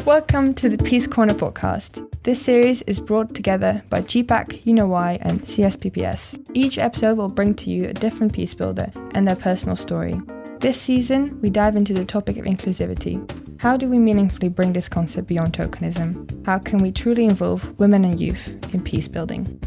Welcome to the Peace Corner podcast. This series is brought together by GPAC, UNOY and CSPPS. Each episode will bring to you a different peace builder and their personal story. This season, we dive into the topic of inclusivity. How do we meaningfully bring this concept beyond tokenism? How can we truly involve women and youth in peace building?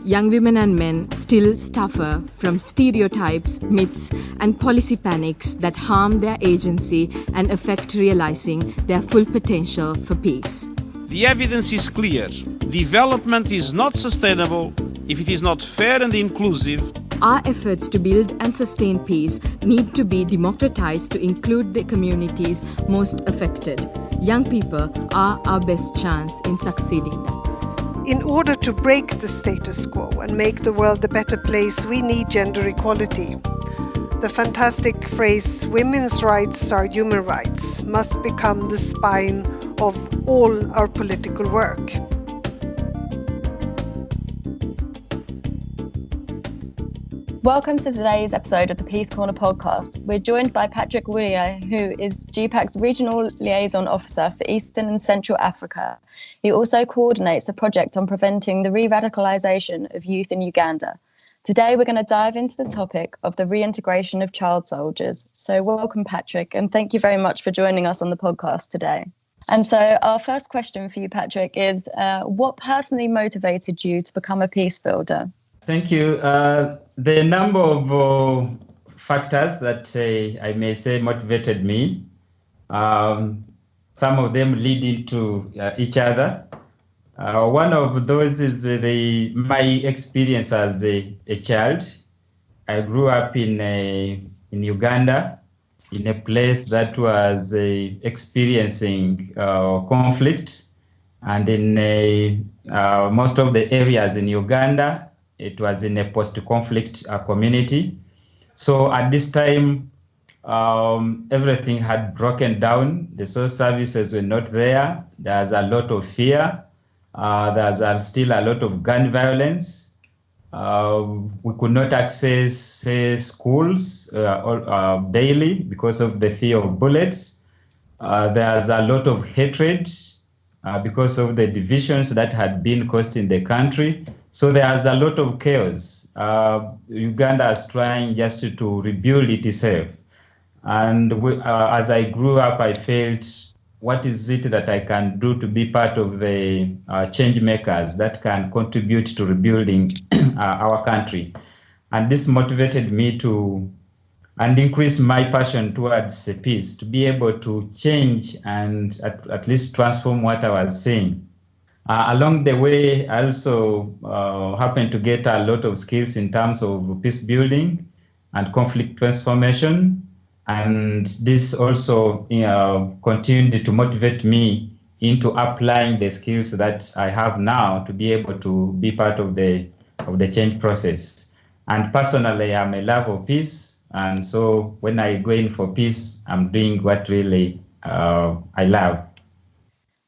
Young women and men still suffer from stereotypes, myths, and policy panics that harm their agency and affect realizing their full potential for peace. The evidence is clear. Development is not sustainable if it is not fair and inclusive. Our efforts to build and sustain peace need to be democratized to include the communities most affected. Young people are our best chance in succeeding that. In order to break the status quo and make the world a better place, we need gender equality. The fantastic phrase, women's rights are human rights, must become the spine of all our political work. Welcome to today's episode of the Peace Corner podcast. We're joined by Patrick Bwire, who is GPAC's Regional Liaison Officer for Eastern and Central Africa. He also coordinates a project on preventing the re-radicalisation of youth in Uganda. Today, we're going to dive into the topic of the reintegration of child soldiers. So welcome, Patrick, and thank you very much for joining us on the podcast today. And so our first question for you, Patrick, is what personally motivated you to become a peace builder? Thank you. The number of factors that I may say motivated me, some of them lead into each other. One of those is my experience as a child. I grew up in Uganda, in a place that was experiencing conflict, and in most of the areas in Uganda, it was in a post-conflict community. So at this time, everything had broken down. The social services were not there. There's a lot of fear. There's still a lot of gun violence. We could not access, schools daily because of the fear of bullets. There's a lot of hatred because of the divisions that had been caused in the country. So there's a lot of chaos. Uganda is trying just to rebuild itself. And as I grew up, I felt, what is it that I can do to be part of the change makers that can contribute to rebuilding our country? And this motivated me to increase my passion towards peace, to be able to change and at least transform what I was seeing. Along the way, I also happened to get a lot of skills in terms of peace building and conflict transformation. And this also continued to motivate me into applying the skills that I have now to be able to be part of the change process. And personally, I'm a lover of peace. And so when I go in for peace, I'm doing what really I love.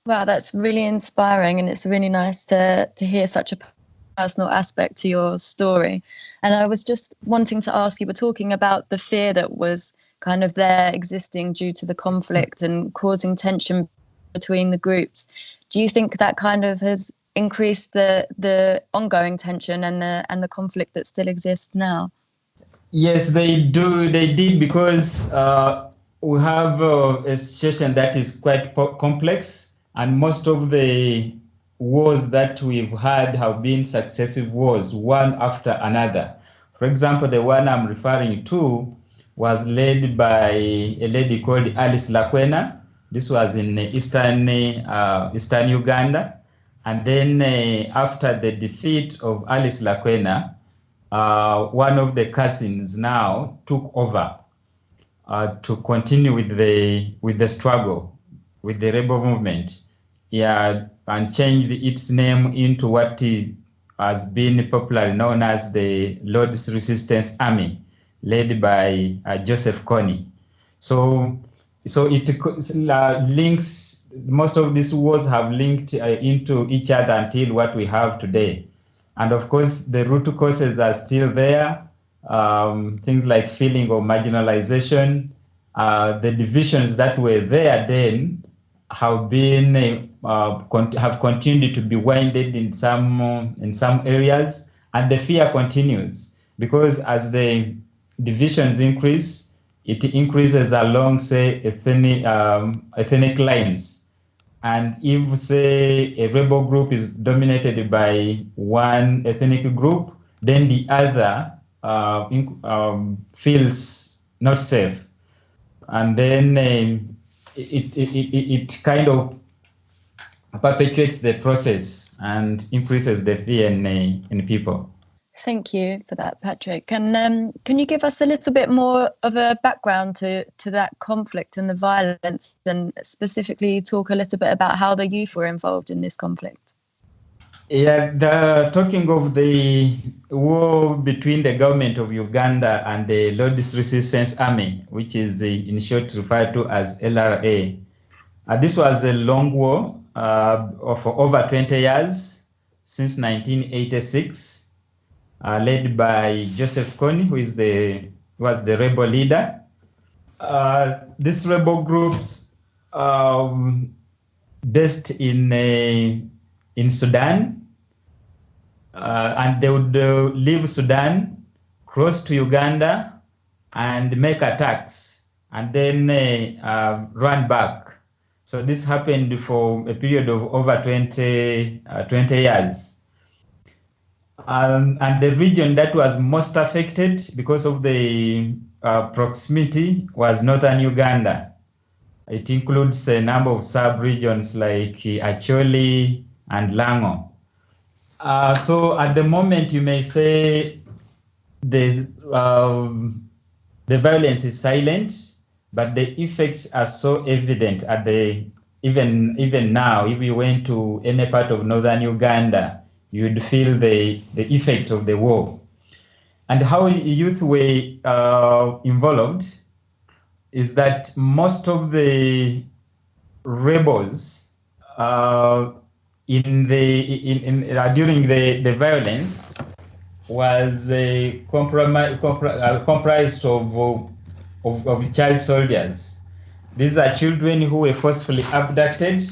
Wow, that's really inspiring, and it's really nice to hear such a personal aspect to your story. And I was just wanting to ask, you were talking about the fear that was kind of there existing due to the conflict and causing tension between the groups. Do you think that kind of has increased the ongoing tension and the conflict that still exists now? Yes, they did, because we have a situation that is quite complex. And most of the wars that we've had have been successive wars, one after another. For example, the one I'm referring to was led by a lady called Alice Lakwena. This was in eastern Uganda. And then after the defeat of Alice Lakwena, one of the cousins now took over to continue with the struggle, with the rebel movement, and changed its name into what has been popularly known as the Lord's Resistance Army, led by Joseph Kony. So it links, most of these wars have linked into each other until what we have today. And of course, the root causes are still there. Things like feeling of marginalization, the divisions that were there then have continued to be winded in some areas, and the fear continues because as the divisions increase, it increases along, say, ethnic lines. And if, say, a rebel group is dominated by one ethnic group, then the other feels not safe. And then it kind of perpetuates the process and increases the fear in people. Thank you for that, Patrick. And can you give us a little bit more of a background to that conflict and the violence, and specifically talk a little bit about how the youth were involved in this conflict? Yeah, talking of the war between the government of Uganda and the Lord's Resistance Army, which is in short referred to as LRA. This was a long war of over 20 years, since 1986. Led by Joseph Kony, who was the rebel leader. These rebel groups based in Sudan, and they would leave Sudan, cross to Uganda, and make attacks, and then run back. So this happened for a period of over 20 years. And the region that was most affected because of the proximity was northern Uganda. It includes a number of sub-regions like Acholi and Lango. So at the moment, you may say the violence is silent, but the effects are so evident at even now. If you went to any part of northern Uganda, you'd feel the effect of the war. And how youth were involved is that most of the rebels during the violence was comprised of child soldiers. These are children who were forcefully abducted,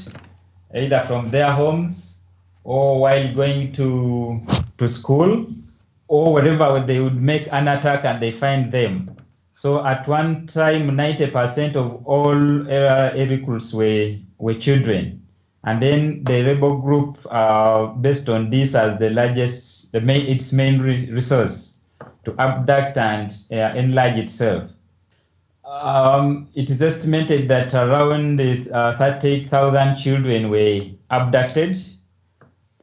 either from their homes or while going to school, or wherever they would make an attack and they find them. So at one time, 90% of all recruits were children. And then the rebel group, based on this as its main resource to abduct and enlarge itself. It is estimated that around 30,000 children were abducted.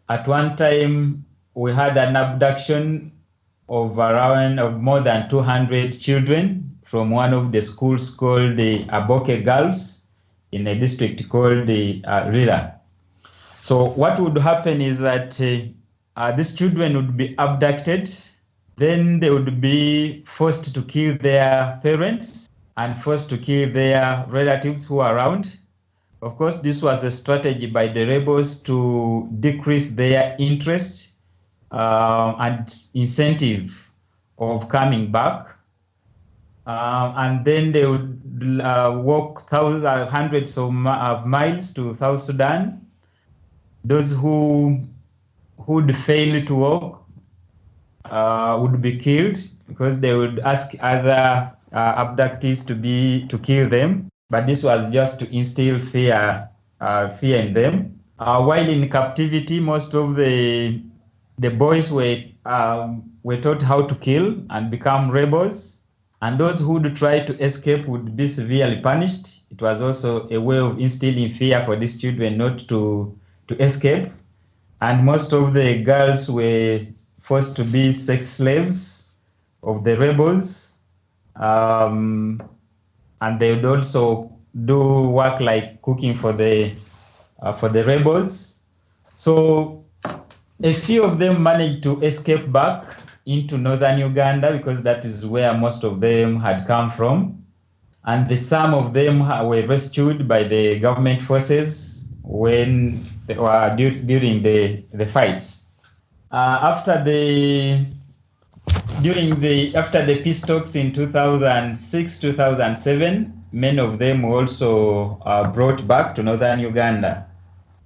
At one time, we had an abduction of more than 200 children from one of the schools called the Aboke Girls in a district called the Rira. So what would happen is that these children would be abducted, then they would be forced to kill their parents and forced to kill their relatives who are around. Of course, this was a strategy by the rebels to decrease their interest and incentive of coming back. And then they would walk hundreds of miles to South Sudan. Those who would fail to walk would be killed because they would ask other abductees to kill them. But this was just to instill fear in them. While in captivity, most of the boys were taught how to kill and become rebels. And those who would try to escape would be severely punished. It was also a way of instilling fear for these children not to escape. And most of the girls were forced to be sex slaves of the rebels. And they would also do work like cooking for the rebels. So a few of them managed to escape back into northern Uganda because that is where most of them had come from. And some of them were rescued by the government forces when they were during the fights. After the peace talks in 2006-2007, many of them were also brought back to northern Uganda.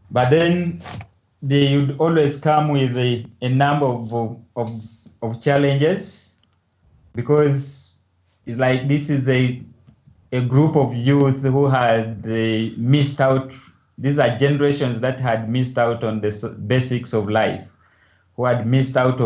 But then they would always come with a number of challenges, because it's like this is a group of youth who had missed out. These are generations that had missed out on the basics of life, who had missed out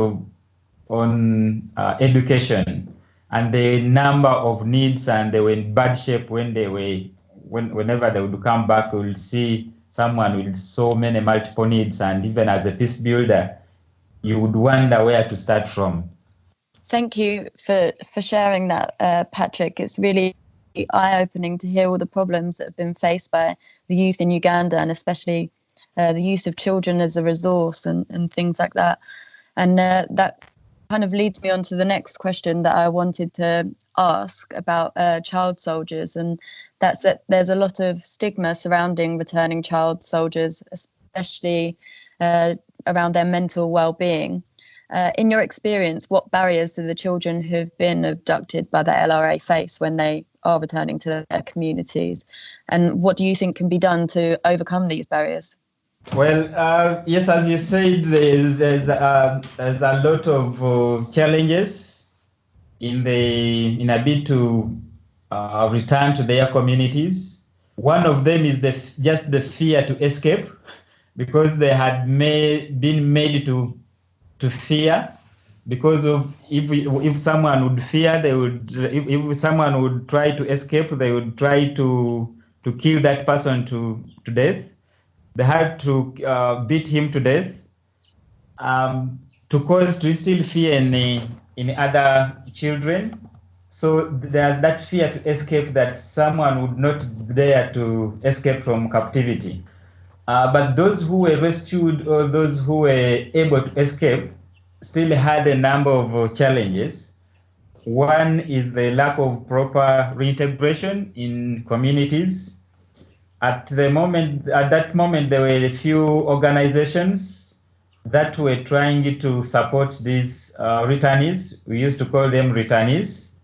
on education, and the number of needs, and they were in bad shape whenever they would come back. We will see someone with so many multiple needs, and even as a peace builder, you would wonder where to start from. Thank you for sharing that, Patrick. It's really eye-opening to hear all the problems that have been faced by the youth in Uganda, and especially the use of children as a resource and things like that. And that kind of leads me on to the next question that I wanted to ask about child soldiers, and that's that there's a lot of stigma surrounding returning child soldiers, especially around their mental well-being. In your experience, what barriers do the children who've been abducted by the LRA face when they are returning to their communities? And what do you think can be done to overcome these barriers? Well, yes, as you said, there's a lot of challenges in a bid to return to their communities. One of them is just the fear to escape, because they had been made to fear, because of if someone would fear, they would. If someone would try to escape, they would try to kill that person to death. They had to beat him to death, to cause to instill fear in other children. So there's that fear to escape, that someone would not dare to escape from captivity. But those who were rescued, or those who were able to escape, still had a number of challenges. One is the lack of proper reintegration in communities. At that moment, there were a few organizations that were trying to support these returnees. We used to call them returnees,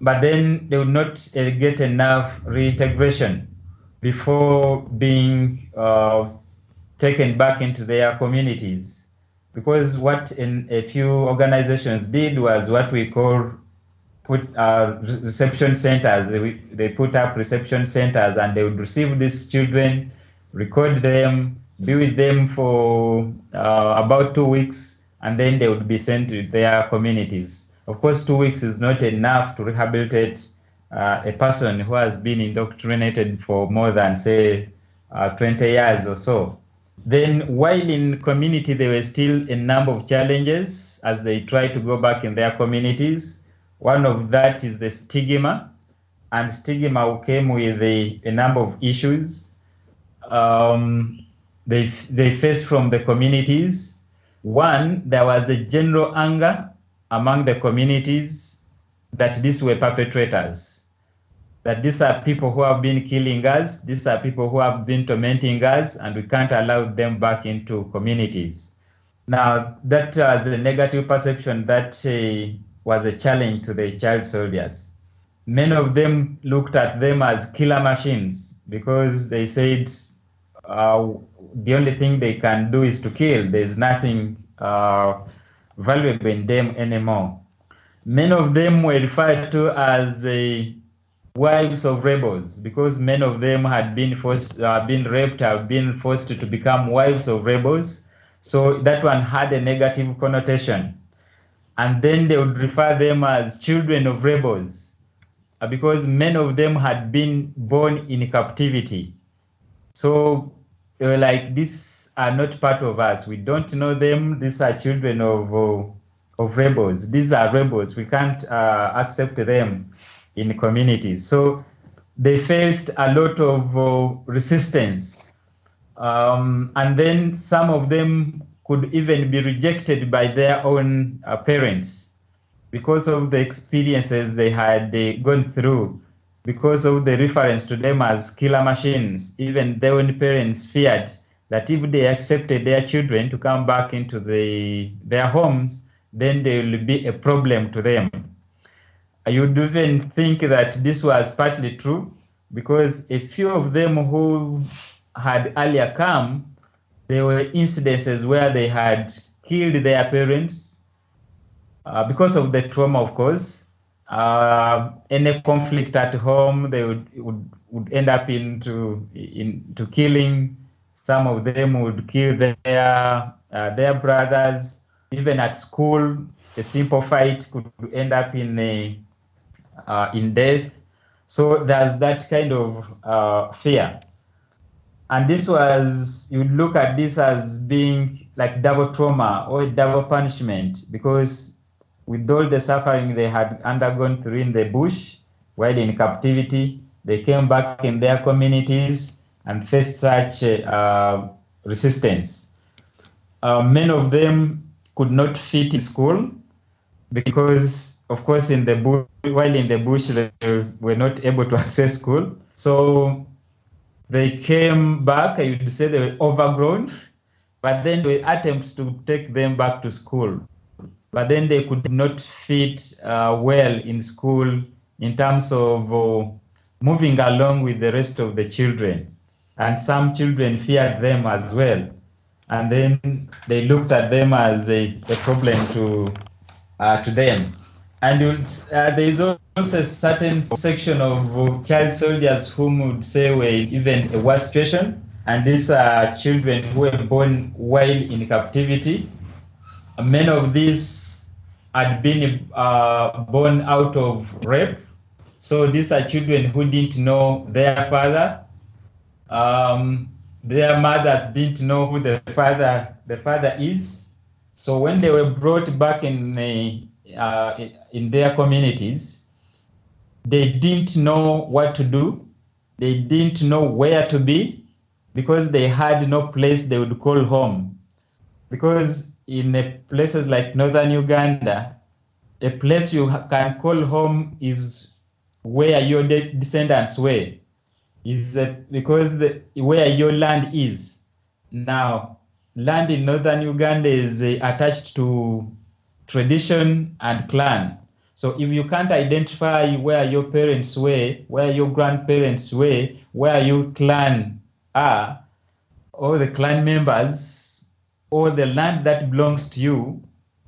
but then they would not get enough reintegration before being taken back into their communities. Because what a few organizations did was what we call reception centers. They put up reception centers, and they would receive these children, record them, be with them for about 2 weeks, and then they would be sent to their communities. Of course, 2 weeks is not enough to rehabilitate a person who has been indoctrinated for more than, say, 20 years or so. Then, while in community, there were still a number of challenges as they try to go back in their communities. One of that is the stigma, and stigma came with a number of issues they faced from the communities. One, there was a general anger among the communities that these were perpetrators, that these are people who have been killing us, these are people who have been tormenting us, and we can't allow them back into communities. Now, that was a negative perception that was a challenge to the child soldiers. Many of them looked at them as killer machines, because they said the only thing they can do is to kill. There's nothing valuable in them anymore. Many of them were referred to as wives of rebels, because many of them had been raped, have been forced to become wives of rebels. So that one had a negative connotation. And then they would refer them as children of rebels, because many of them had been born in captivity. So they were like, these are not part of us. We don't know them. These are children of rebels. These are rebels. We can't accept them in communities. So they faced a lot of resistance. And then some of them could even be rejected by their own parents because of the experiences they had gone through, because of the reference to them as killer machines. Even their own parents feared that if they accepted their children to come back into their homes, then there will be a problem to them. I would even think that this was partly true, because a few of them who had earlier come, there were incidences where they had killed their parents because of the trauma, of course. Any conflict at home, they would end up into killing. Some of them would kill their brothers. Even at school, a simple fight could end up in death. So there's that kind of fear. And this was, you look at this as being like double trauma or double punishment, because with all the suffering they had undergone through in the bush while in captivity, they came back in their communities and faced such resistance. Many of them could not fit in school because, of course, while in the bush, they were not able to access school. So they came back, I would say they were overgrown, but then there were attempts to take them back to school. But then they could not fit well in school in terms of moving along with the rest of the children. And some children feared them as well. And then they looked at them as a problem to them. And there is also a certain section of child soldiers whom would say were even a worse situation. And these are children who were born while in captivity. Many of these had been born out of rape. So these are children who didn't know their father. Their mothers didn't know who the father is. So when they were brought back in their communities, they didn't know what to do. They didn't know where to be because they had no place they would call home. Because in places like northern Uganda, a place you can call home is where your descendants were. Because where your land is. Now, land in northern Uganda is attached to tradition and clan. So if you can't identify where your parents were, where your grandparents were, where your clan are, or the clan members, or the land that belongs to you,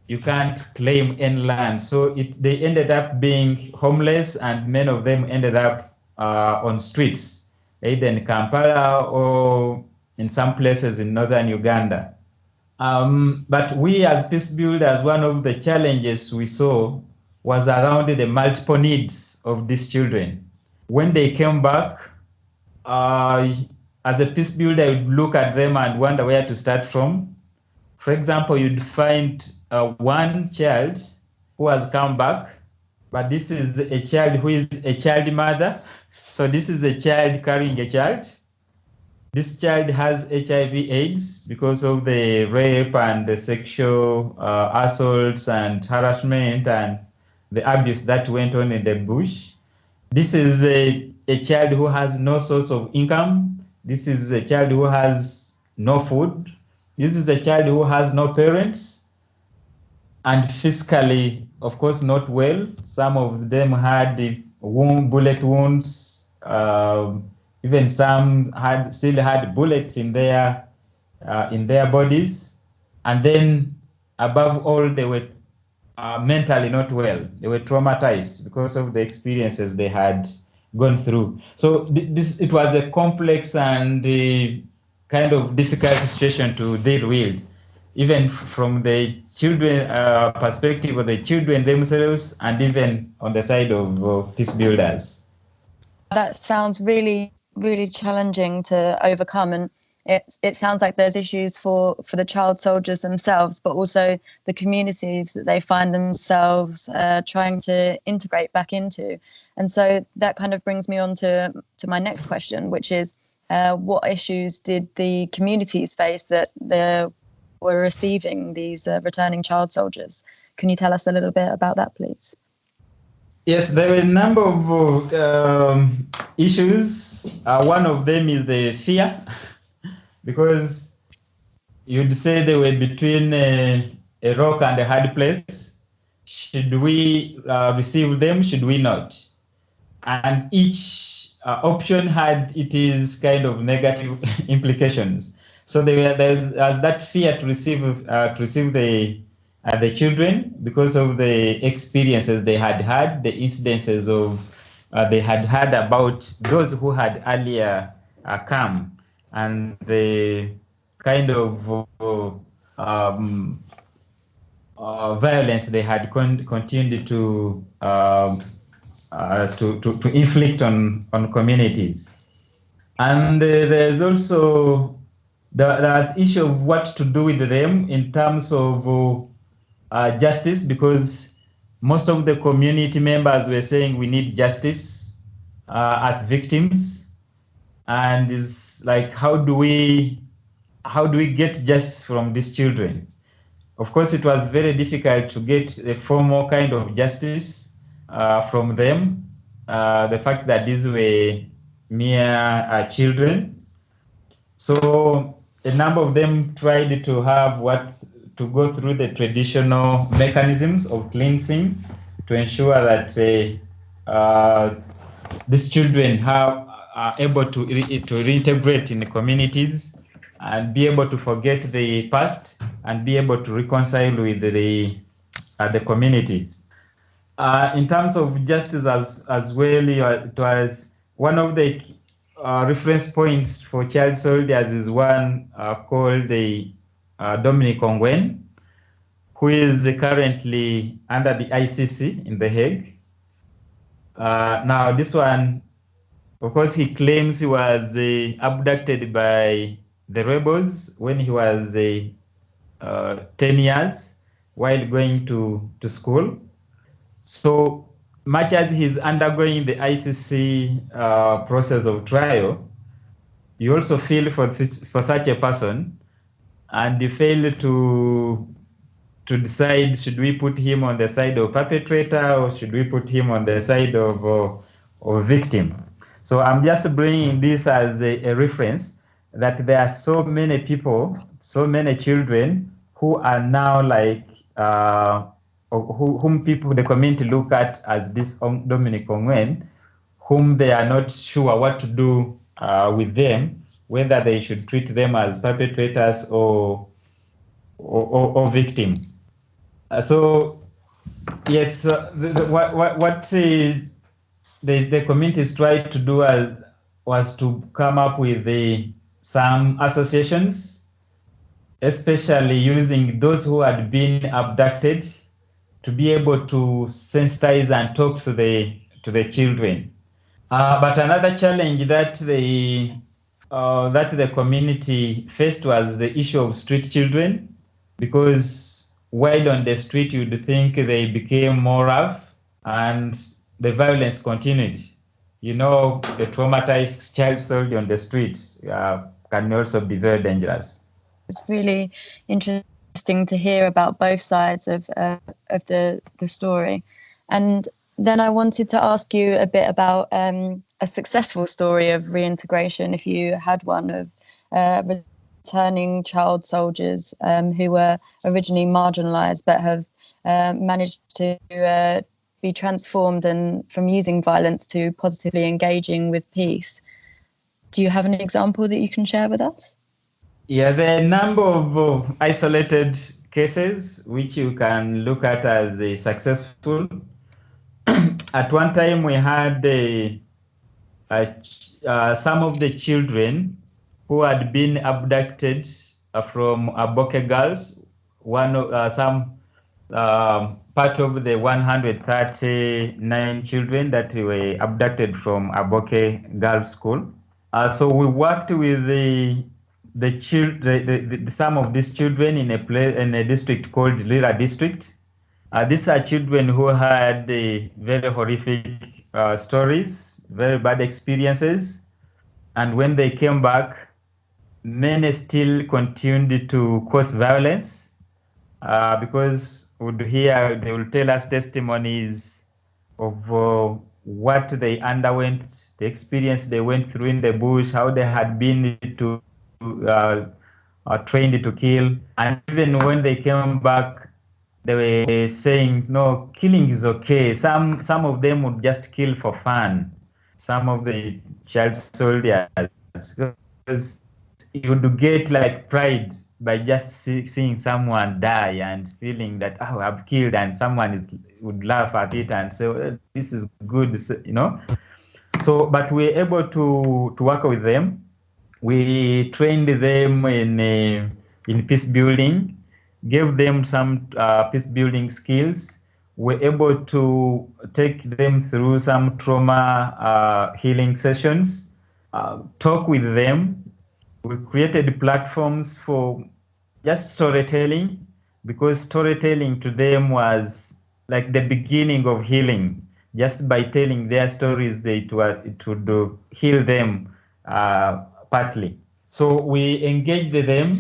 you can't claim any land. So they ended up being homeless, and many of them ended up on streets, either in Kampala or in some places in northern Uganda. But we as peacebuilders, one of the challenges we saw was around the multiple needs of these children. When they came back, as a peacebuilder, you would look at them and wonder where to start from. For example, you'd find one child who has come back, but this is a child who is a child mother. So this is a child carrying a child. This child has HIV/AIDS because of the rape and the sexual assaults and harassment and the abuse that went on in the bush. This is a child who has no source of income. This is a child who has no food. This is a child who has no parents and physically, of course, not well. Some of them had bullet wounds. Even some still had bullets in their bodies. And then, above all, they were mentally not well. They were traumatized because of the experiences they had gone through. So it was a complex and kind of difficult situation to deal with, even from the children perspective of the children themselves, and even on the side of peace builders. That sounds really, really challenging to overcome, and it sounds like there's issues for the child soldiers themselves, but also the communities that they find themselves trying to integrate back into. And so that kind of brings me on to my next question, which is what issues did the communities face that they were receiving these returning child soldiers? Can you tell us a little bit about that, please? Yes, there were a number of issues. One of them is the fear, because you'd say they were between a rock and a hard place. Should we receive them? Should we not? And each option had its kind of negative implications. So there was that fear to receive the children because of the experiences they had, the incidences of they had heard about those who had earlier come, and the kind of violence they had continued to inflict on communities. And there's also the issue of what to do with them in terms of justice, because most of the community members were saying we need justice as victims, and it's like how do we get justice from these children? Of course, it was very difficult to get a formal kind of justice from them. The fact that these were mere children, so a number of them tried to go through the traditional mechanisms of cleansing to ensure that these children are able to reintegrate in the communities and be able to forget the past and be able to reconcile with the communities. In terms of justice as well, it was one of the reference points for child soldiers is one called the Dominic Ongwen, who is currently under the ICC in The Hague. Now, this one, of course, he claims he was abducted by the rebels when he was 10 years while going to school. So much as he's undergoing the ICC process of trial, you also feel for such a person, and you fail to decide, should we put him on the side of perpetrator or should we put him on the side of victim? So I'm just bringing this as a reference that there are so many people, so many children who are now like whom people, the community look at as this Dominic Ongwen, whom they are not sure what to do with them, whether they should treat them as perpetrators or victims. So yes, what is the communities tried to do was to come up with some associations, especially using those who had been abducted, to be able to sensitize and talk to the children. But another challenge that the community faced was the issue of street children, because while on the street you'd think they became more rough and the violence continued. You know, the traumatized child soldier on the street can also be very dangerous. It's really interesting to hear about both sides of the story. And then I wanted to ask you a bit about a successful story of reintegration, if you had one, of returning child soldiers who were originally marginalised but have managed to be transformed and from using violence to positively engaging with peace. Do you have an example that you can share with us? Yeah, there are a number of isolated cases which you can look at as successful. At one time, we had some of the children who had been abducted from Aboke girls, some part of the 139 children that were abducted from Aboke Girls' School. So we worked with some of these children in a district called Lira District. These are children who had very horrific stories, very bad experiences, and when they came back, many still continued to cause violence because they will tell us testimonies of what they underwent, the experience they went through in the bush, how they had been trained to kill, and even when they came back, they were saying, no, killing is okay. Some of them would just kill for fun. some of the child soldiers, because you would get like pride by just seeing someone die and feeling that, oh, I've killed, and someone would laugh at it and say, well, this is good, you know. So, but we're able to work with them. We trained them in peace building, gave them some peace building skills. We're able to take them through some trauma healing sessions, talk with them. We created platforms for just storytelling, because storytelling to them was like the beginning of healing. Just by telling their stories, it would heal them partly. So we engaged them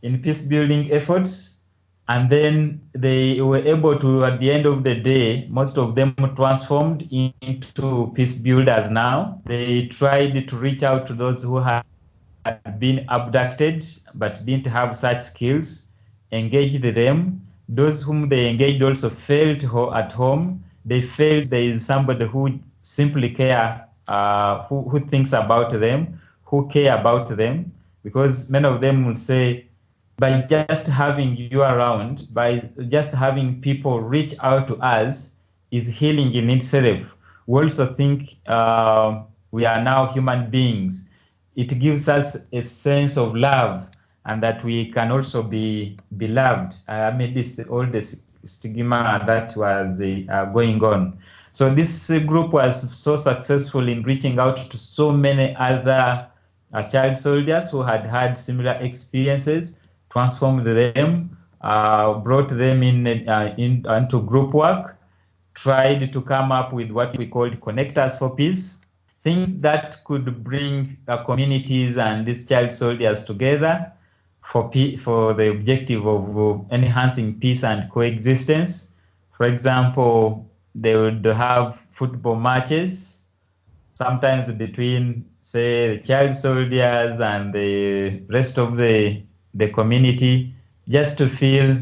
in peace building efforts, and then they were able to, at the end of the day, most of them transformed into peace builders now. They tried to reach out to those who had been abducted but didn't have such skills, engaged them. Those whom they engaged also felt at home. They felt there is somebody who simply care, who thinks about them, who care about them, because many of them will say, by just having you around, by just having people reach out to us is healing in itself. We also think we are now human beings. It gives us a sense of love, and that we can also be loved. I mean, all the stigma that was going on. So this group was so successful in reaching out to so many other child soldiers who had similar experiences, transformed them, brought them into group work, tried to come up with what we called connectors for peace, things that could bring communities and these child soldiers together for the objective of enhancing peace and coexistence. For example, they would have football matches, sometimes between, say, the child soldiers and the rest of the community, just to feel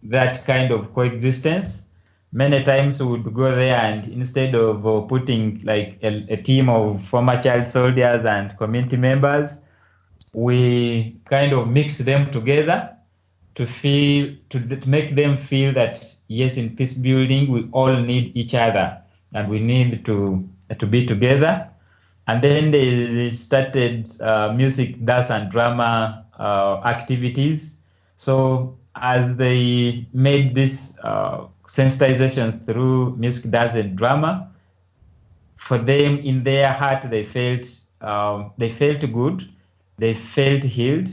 that kind of coexistence. Many times we would go there, and instead of putting like a team of former child soldiers and community members, we kind of mix them together to make them feel that, yes, in peace building, we all need each other and we need to be together. And then they started music, dance, and drama activities. So as they made these sensitizations through music, dance, and drama, for them, in their heart, they felt good, they felt healed,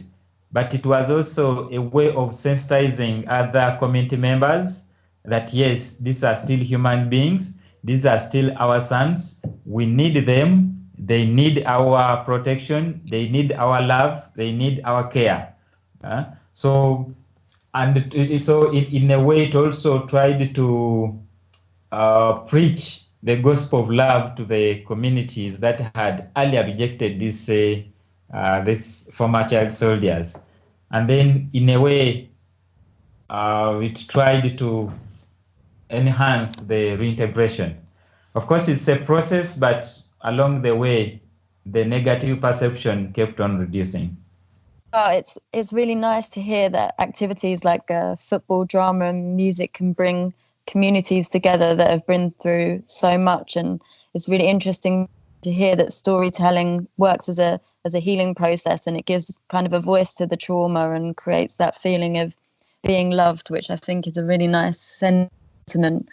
but it was also a way of sensitizing other community members that, yes, these are still human beings, these are still our sons, we need them, they need our protection, they need our love, they need our care. So in a way, it also tried to preach the gospel of love to the communities that had earlier rejected these former child soldiers. And then, in a way, it tried to enhance the reintegration. Of course, it's a process, but along the way, the negative perception kept on reducing. Oh, it's really nice to hear that activities like football, drama, and music can bring communities together that have been through so much. And it's really interesting to hear that storytelling works as a healing process, and it gives kind of a voice to the trauma and creates that feeling of being loved, which I think is a really nice sentiment.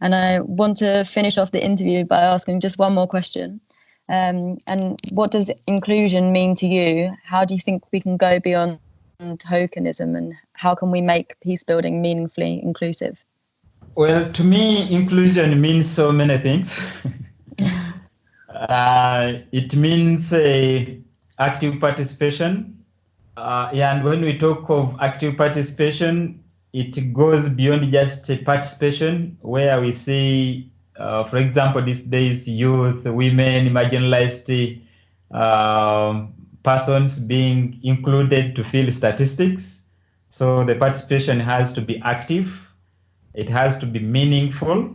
And I want to finish off the interview by asking just one more question. And what does inclusion mean to you? How do you think we can go beyond tokenism, and how can we make peace building meaningfully inclusive? Well, to me, inclusion means so many things. It means active participation. And when we talk of active participation, it goes beyond just participation, where we see, for example, these days, youth, women, marginalized persons being included to fill statistics. So the participation has to be active. It has to be meaningful.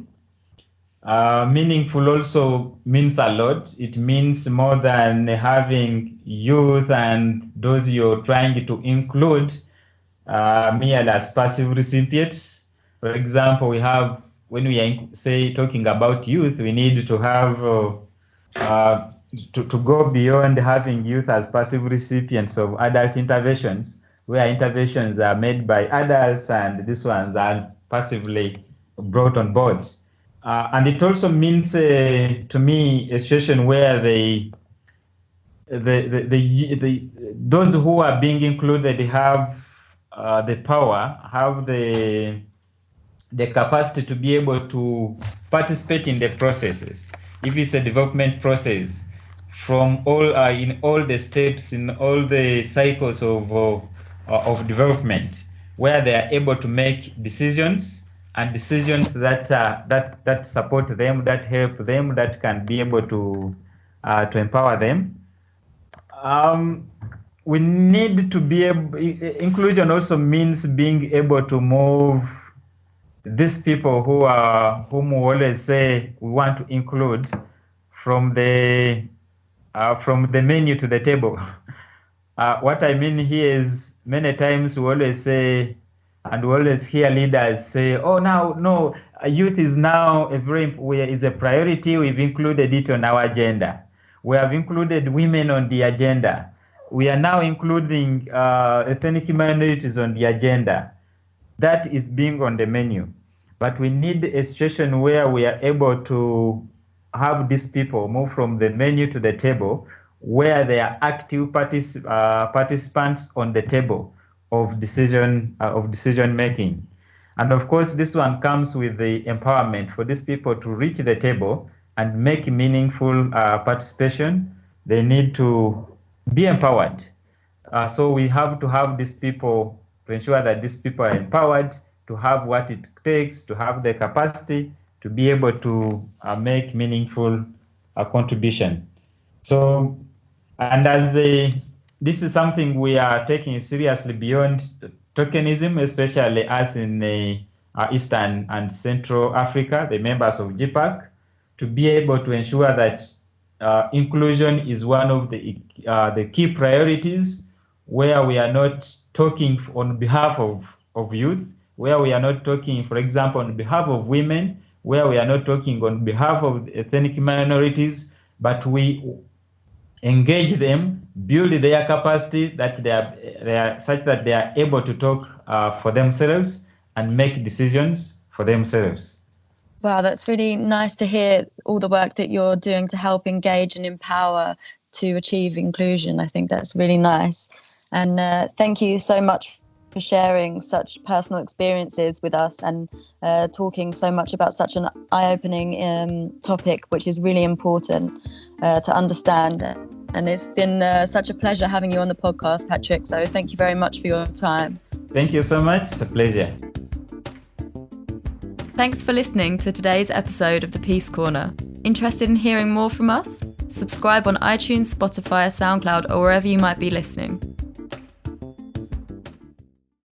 Meaningful also means a lot. It means more than having youth and those you're trying to include merely as passive recipients. For example, we have, when we are talking about youth, we need to have to go beyond having youth as passive recipients of adult interventions, where interventions are made by adults and these ones are passively brought on board. And it also means, to me, a situation where those who are being included have the power, have the capacity to be able to participate in the processes. If it's a development process, from all in all the steps, in all the cycles of development, where they are able to make decisions, and decisions that support them, that help them, that can be able to empower them. We need to be able. Inclusion also means being able to move these people whom we always say we want to include from the menu to the table. What I mean here is, many times we always say, and we always hear leaders say, "Oh, no, youth is now is a priority. We've included it on our agenda. We have included women on the agenda. We are now including ethnic minorities on the agenda." That is being on the menu. But we need a situation where we are able to have these people move from the menu to the table, where they are active participants on the table of decision making. And of course, this one comes with the empowerment for these people to reach the table and make meaningful participation. They need to be empowered. So we have to have these people, to ensure that these people are empowered, to have what it takes, to have the capacity to be able to make meaningful contribution. So, and this is something we are taking seriously beyond tokenism, especially us in Eastern and Central Africa, the members of GPAC, to be able to ensure that inclusion is one of the key priorities, where we are not talking on behalf of youth, where we are not talking, for example, on behalf of women, where we are not talking on behalf of ethnic minorities, but we engage them, build their capacity, that they are such that they are able to talk for themselves and make decisions for themselves. Wow, that's really nice to hear all the work that you're doing to help engage and empower to achieve inclusion. I think that's really nice. And thank you so much for sharing such personal experiences with us and talking so much about such an eye-opening topic, which is really important to understand. And it's been such a pleasure having you on the podcast, Patrick. So thank you very much for your time. Thank you so much. It's a pleasure. Thanks for listening to today's episode of the Peace Corner. Interested in hearing more from us? Subscribe on iTunes, Spotify, SoundCloud, or wherever you might be listening.